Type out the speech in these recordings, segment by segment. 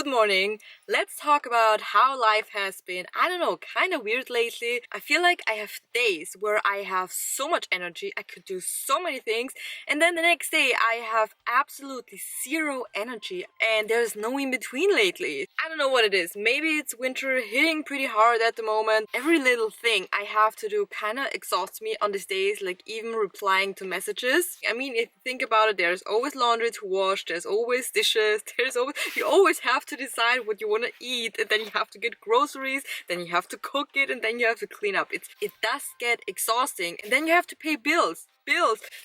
Good morning. Let's talk about how life has been, I don't know, kind of weird lately. I feel like I have days where I have so much energy, I could do so many things, and then the next day I have absolutely zero energy, and there's no in between lately. I don't know what it is. Maybe it's winter hitting pretty hard at the moment. Every little thing I have to do kind of exhausts me on these days, like even replying to messages. I mean, if you think about it, there's always laundry to wash, there's always dishes, you always have to decide what you want to eat, and then you have to get groceries, then you have to cook it, and then you have to clean up. It does get exhausting, and then you have to pay bills.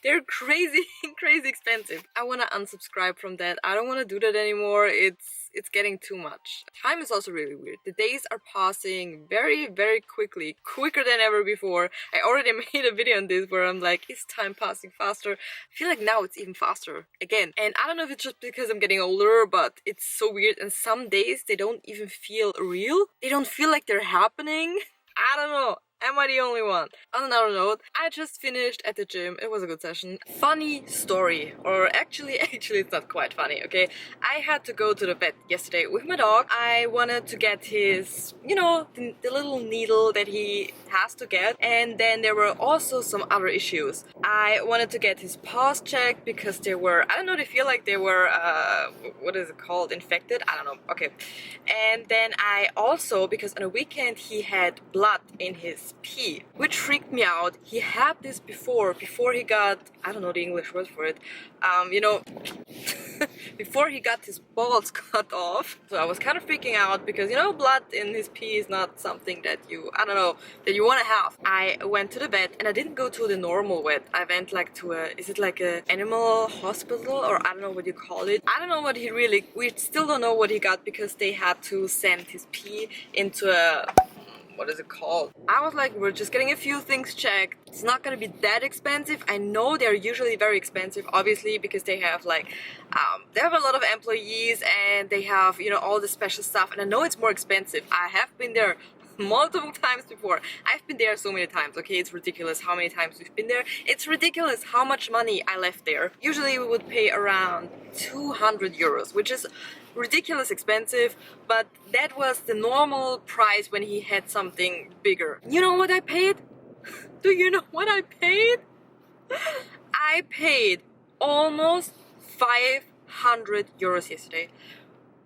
They're crazy crazy expensive. I want to unsubscribe from that. I don't want to do that anymore. It's getting too much. Time is also really weird. The days are passing very quickly, quicker than ever before. I already made a video on this where I'm like, is time passing faster? I feel like now it's even faster again. And I don't know if it's just because I'm getting older, but it's so weird. And some days they don't even feel real. They don't feel like they're happening. I don't know. Am I the only one? On another note, I just finished at the gym. It was a good session. Funny story. Or actually it's not quite funny, okay? I had to go to the vet yesterday with my dog. I wanted to get his, the little needle that he has to get. And then there were also some other issues. I wanted to get his paws checked because they were, I don't know, they feel like they were, what is it called? Infected? I don't know. Okay. And then I also, because on a weekend he had blood in his pee, which freaked me out. He had this before he got, I don't know the English word for it, before he got his balls cut off. So I was kind of freaking out because, blood in his pee is not something that you, I don't know, that you want to have. I went to the vet and I didn't go to the normal vet. I went like to is it like a animal hospital, or I don't know what you call it. I don't know what we still don't know what he got because they had to send his pee into a, what is it called? I was like, we're just getting a few things checked. It's not gonna be that expensive. I know they're usually very expensive, obviously, because they have like, they have a lot of employees and they have, all the special stuff. And I know it's more expensive. I have been there multiple times before. I've been there so many times, okay? It's ridiculous how many times we've been there. It's ridiculous how much money I left there. Usually we would pay around 200 euros, which is ridiculous expensive, but that was the normal price when he had something bigger. You know what I paid? Do you know what I paid? I paid almost 500 euros yesterday.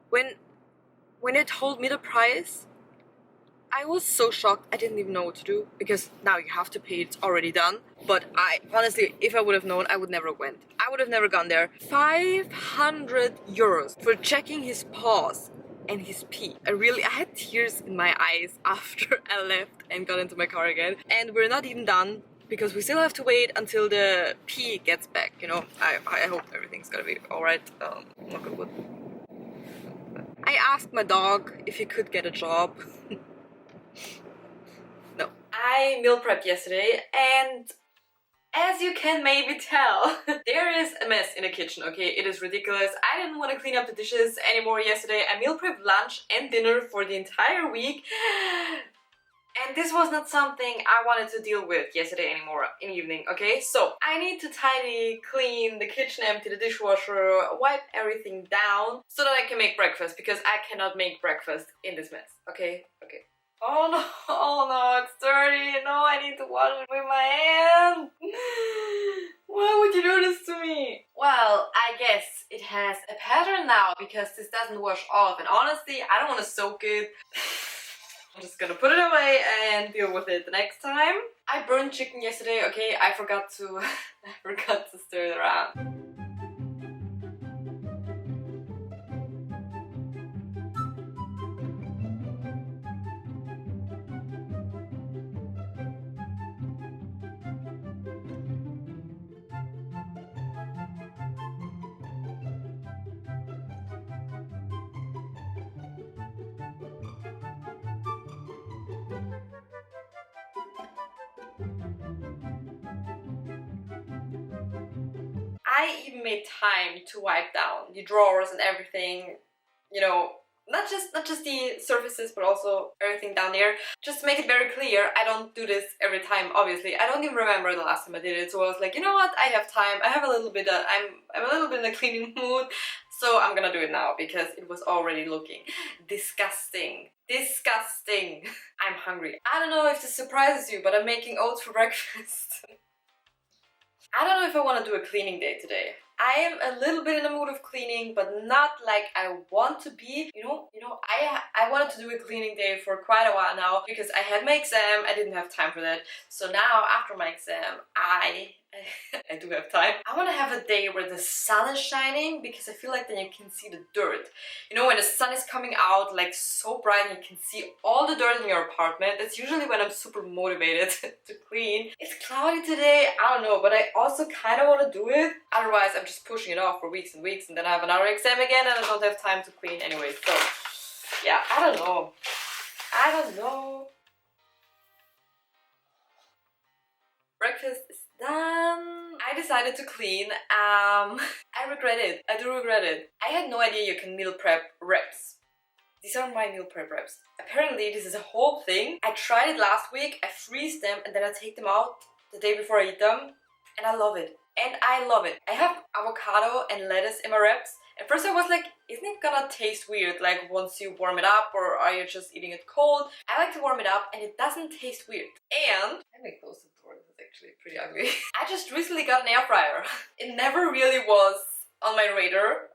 When they told me the price, I was so shocked. I didn't even know what to do, because now you have to pay, it's already done. But I honestly, if I would have known, I would never went. I would have never gone there. 500 euros for checking his paws and his pee. I had tears in my eyes after I left and got into my car again. And we're not even done, because we still have to wait until the pee gets back, I hope everything's gonna be alright. Knock on wood. I asked my dog if he could get a job. No. I meal prepped yesterday, and as you can maybe tell, there is a mess in the kitchen, okay? It is ridiculous. I didn't want to clean up the dishes anymore yesterday. I meal prepped lunch and dinner for the entire week. And this was not something I wanted to deal with yesterday anymore in the evening, okay? So I need to tidy, clean the kitchen, empty the dishwasher, wipe everything down so that I can make breakfast, because I cannot make breakfast in this mess, okay? Okay. Oh no, it's dirty. No, I need to wash it with my hand. Why would you do this to me? Well, I guess it has a pattern now, because this doesn't wash off. And honestly, I don't want to soak it. I'm just gonna put it away and deal with it the next time. I burned chicken yesterday, okay? I forgot to stir it around. I even made time to wipe down the drawers and everything, not just the surfaces, but also everything down there. Just to make it very clear, I don't do this every time, obviously. I don't even remember the last time I did it, so I was like, you know what, I have time, I have a little bit of, I'm a little bit in a cleaning mood, So I'm gonna do it now because it was already looking disgusting. Disgusting. I'm hungry. I don't know if this surprises you, but I'm making oats for breakfast. I don't know if I want to do a cleaning day today. I am a little bit in the mood of cleaning, but not like I want to be. I wanted to do a cleaning day for quite a while now because I had my exam. I didn't have time for that. So now after my exam, I do have time. I want to have a day where the sun is shining because I feel like then you can see the dirt. You know, when the sun is coming out like so bright and you can see all the dirt in your apartment. That's usually when I'm super motivated to clean. It's cloudy today, I don't know, but I also kind of want to do it. Otherwise, I'm just pushing it off for weeks and weeks and then I have another exam again and I don't have time to clean anyway. So, yeah, I don't know. I don't know. Breakfast is done. I decided to clean. I regret it. I do regret it. I had no idea you can meal prep wraps. These are my meal prep wraps. Apparently this is a whole thing. I tried it last week. I freeze them and then I take them out the day before I eat them. And I love it. And I love it. I have avocado and lettuce in my wraps. At first I was like, isn't it gonna taste weird like once you warm it up, or are you just eating it cold? I like to warm it up and it doesn't taste weird. And I make those actually pretty ugly. I just recently got an air fryer. It never really was on my radar.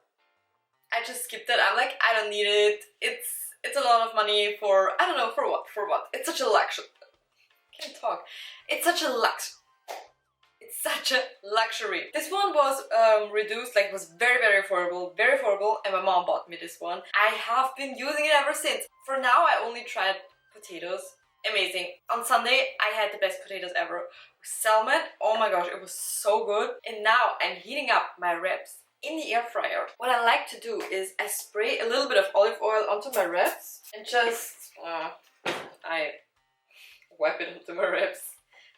I just skipped it. I'm like, I don't need it. It's a lot of money for, I don't know, for what? For what? It's such a luxury. I can't talk. It's such a luxury. This one was reduced, like it was very affordable, and my mom bought me this one. I have been using it ever since. For now, I only tried potatoes. Amazing. On Sunday, I had the best potatoes ever. With salmon, oh my gosh, it was so good. And now I'm heating up my wraps in the air fryer. What I like to do is I spray a little bit of olive oil onto my wraps and just, I wipe it onto my wraps.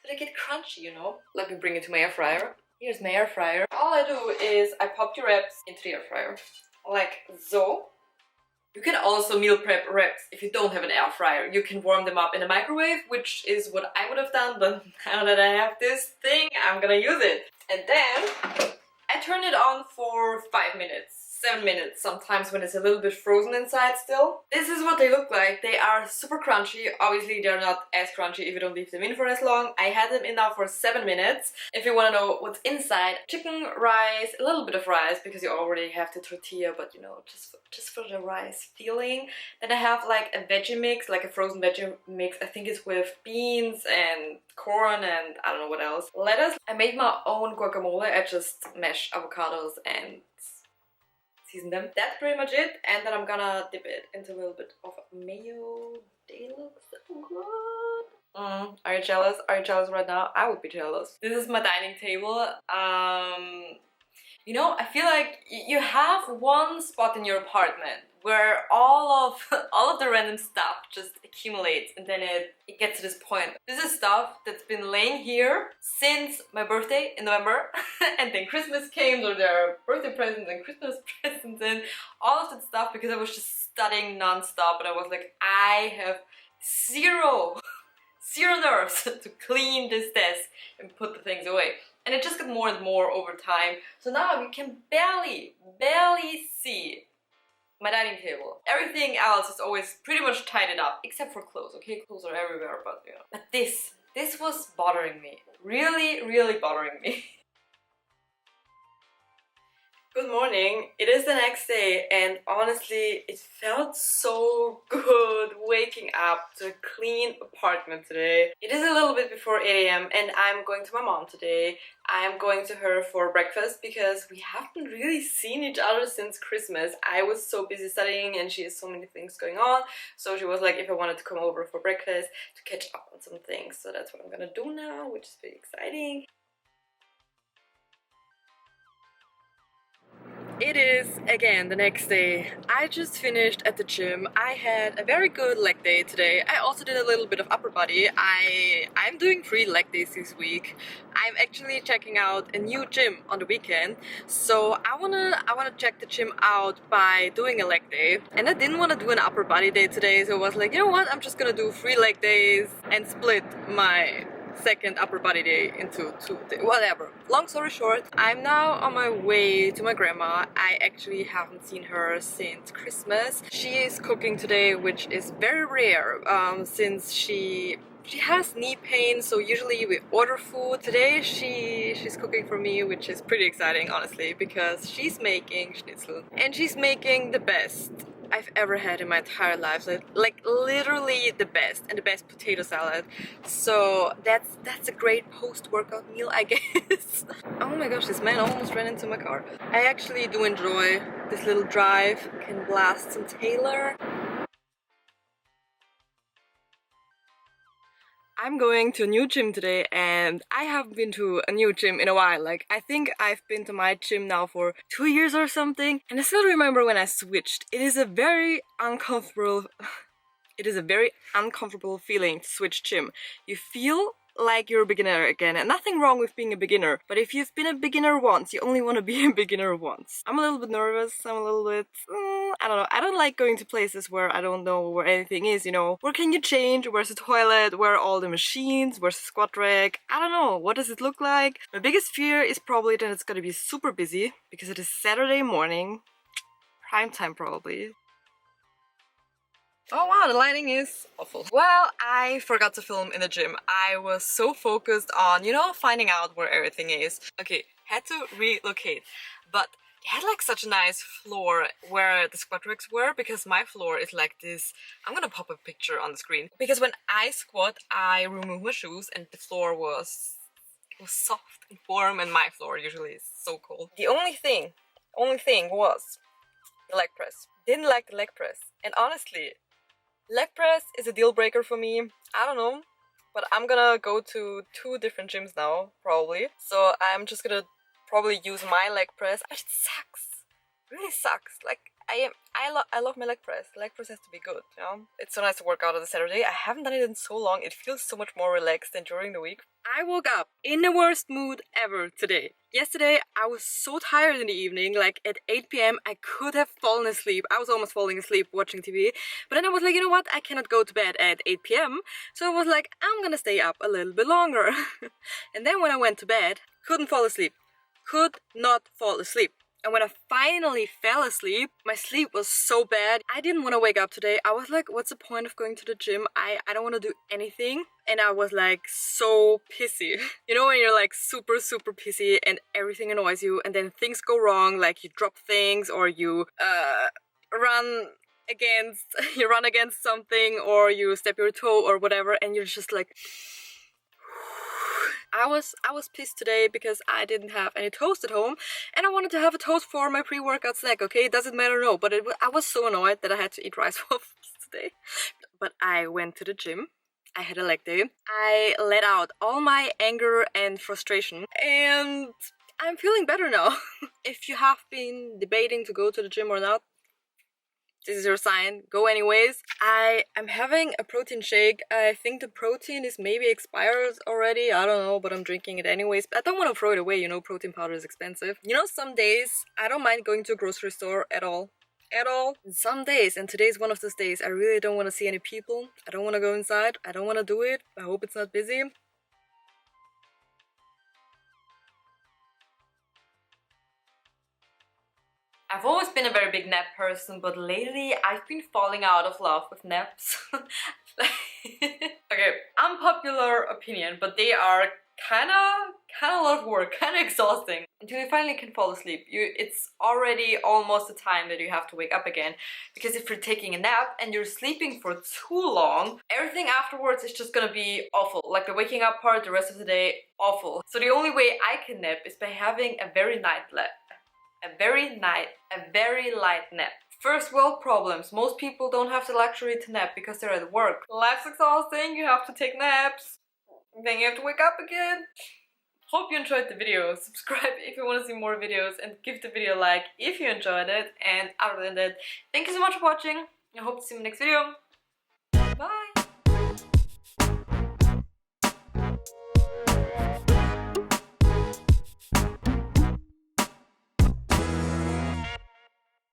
So they get crunchy, you know? Let me bring it to my air fryer. Here's my air fryer. All I do is I pop the wraps into the air fryer. Like so. You can also meal prep wraps if you don't have an air fryer. You can warm them up in a microwave, which is what I would have done, but now that I have this thing, I'm gonna use it. And then I turn it on for 5 minutes, 7 minutes, sometimes when it's a little bit frozen inside still. This is what they look like. They are super crunchy. Obviously, they're not as crunchy if you don't leave them in for as long. I had them in now for 7 minutes. If you want to know what's inside, chicken, rice, a little bit of rice because you already have the tortilla, but you know, just for the rice feeling. Then I have like a veggie mix, like a frozen veggie mix. I think it's with beans and corn and I don't know what else. Lettuce. I made my own guacamole. I just mash avocados and season them. That's pretty much it. And then I'm gonna dip it into a little bit of mayo. They look so good. Are you jealous? Are you jealous right now? I would be jealous. This is my dining table. You know, I feel like you have one spot in your apartment where all of the random stuff just accumulates and then it gets to this point. This is stuff that's been laying here since my birthday in November and then Christmas came, so there are birthday presents and Christmas presents and all of that stuff because I was just studying non-stop and I was like, I have zero nerves to clean this desk and put the things away. And it just got more and more over time. So now you can barely see my dining table. Everything else is always pretty much tidied up, except for clothes, okay? Clothes are everywhere, but you know. But this was bothering me. Really bothering me. Good morning. It is the next day and honestly it felt so good waking up to a clean apartment today. It is a little bit before 8 AM and I'm going to my mom today. I'm going to her for breakfast because we haven't really seen each other since Christmas. I was so busy studying and she has so many things going on. So she was like if I wanted to come over for breakfast to catch up on some things. So that's what I'm gonna do now, which is pretty exciting. It is again the next day. I just finished at the gym. I had a very good leg day today. I also did a little bit of upper body. I'm doing 3 leg days this week. I'm actually checking out a new gym on the weekend. So I wanna check the gym out by doing a leg day. And I didn't want to do an upper body day today, so I was like, you know what? I'm just gonna do 3 leg days and split my second upper body day into 2 days, whatever. Long story short, I'm now on my way to my grandma. I actually haven't seen her since Christmas. She is cooking today, which is very rare since she has knee pain, so usually we order food. Today she's cooking for me, which is pretty exciting honestly, because she's making schnitzel and she's making the best I've ever had in my entire life, like literally the best, and the best potato salad. So that's a great post-workout meal, I guess. Oh my gosh, this man almost ran into my car. I actually do enjoy this little drive. Can blast some Taylor. I'm going to a new gym today, and I haven't been to a new gym in a while. Like, I think I've been to my gym now for 2 years or something, and I still remember when I switched. It is a very uncomfortable feeling to switch gym. You feel like you're a beginner again, and nothing wrong with being a beginner, but if you've been a beginner once, you only want to be a beginner once. I'm a little bit nervous, I'm a little bit, I don't know, I don't like going to places where I don't know where anything is, you know. Where can you change? Where's the toilet? Where are all the machines? Where's the squat rack? I don't know, what does it look like? My biggest fear is probably that it's gonna be super busy, because it is Saturday morning, prime time probably. Oh wow, the lighting is awful. Well, I forgot to film in the gym. I was so focused on, you know, finding out where everything is. Okay, had to relocate. But they had like such a nice floor where the squat racks were, because my floor is like this. I'm gonna pop a picture on the screen. Because when I squat, I remove my shoes and the floor was soft and warm, and my floor usually is so cold. The only thing was the leg press. Didn't like the leg press. And honestly, leg press is a deal breaker for me. I don't know, but I'm gonna go to 2 different gyms now, probably. So I'm just gonna probably use my leg press. But it sucks. It really sucks. Like, I love my leg press. The leg press has to be good, you know? It's so nice to work out on a Saturday. I haven't done it in so long. It feels so much more relaxed than during the week. I woke up in the worst mood ever today. Yesterday, I was so tired in the evening, like at 8 p.m. I could have fallen asleep. I was almost falling asleep watching TV. But then I was like, you know what? I cannot go to bed at 8 p.m. So I was like, I'm gonna stay up a little bit longer. And then when I went to bed, couldn't fall asleep. Could not fall asleep. And when I finally fell asleep, my sleep was so bad. I didn't want to wake up today. I was like, what's the point of going to the gym? I don't want to do anything. And I was like so pissy. You know when you're like super pissy and everything annoys you, and then things go wrong, like you drop things or you run against something, or you step your toe or whatever, and you're just like... I was pissed today because I didn't have any toast at home, and I wanted to have a toast for my pre-workout snack. Okay, it doesn't matter, no, but I was so annoyed that I had to eat rice waffles today. But I went to the gym. I had a leg day. I let out all my anger and frustration, and I'm feeling better now. If you have been debating to go to the gym or not, this is your sign. Go anyways. I am having a protein shake. I think the protein is maybe expired already. I don't know, but I'm drinking it anyways. I don't want to throw it away, you know, protein powder is expensive. You know, some days I don't mind going to a grocery store at all. And some days, and today's one of those days, I really don't want to see any people. I don't want to go inside. I don't want to do it. I hope it's not busy. I've always been a very big nap person, but lately I've been falling out of love with naps. Okay, unpopular opinion, but they are kind of a lot of work, kind of exhausting. Until you finally can fall asleep, it's already almost the time that you have to wake up again. Because if you're taking a nap and you're sleeping for too long, everything afterwards is just gonna be awful. Like the waking up part, the rest of the day, awful. So the only way I can nap is by having a very light nap. First world problems. Most people don't have the luxury to nap because they're at work. Life's exhausting, you have to take naps. Then you have to wake up again. Hope you enjoyed the video. Subscribe if you want to see more videos, and give the video a like if you enjoyed it. And other than that, thank you so much for watching. I hope to see you in the next video.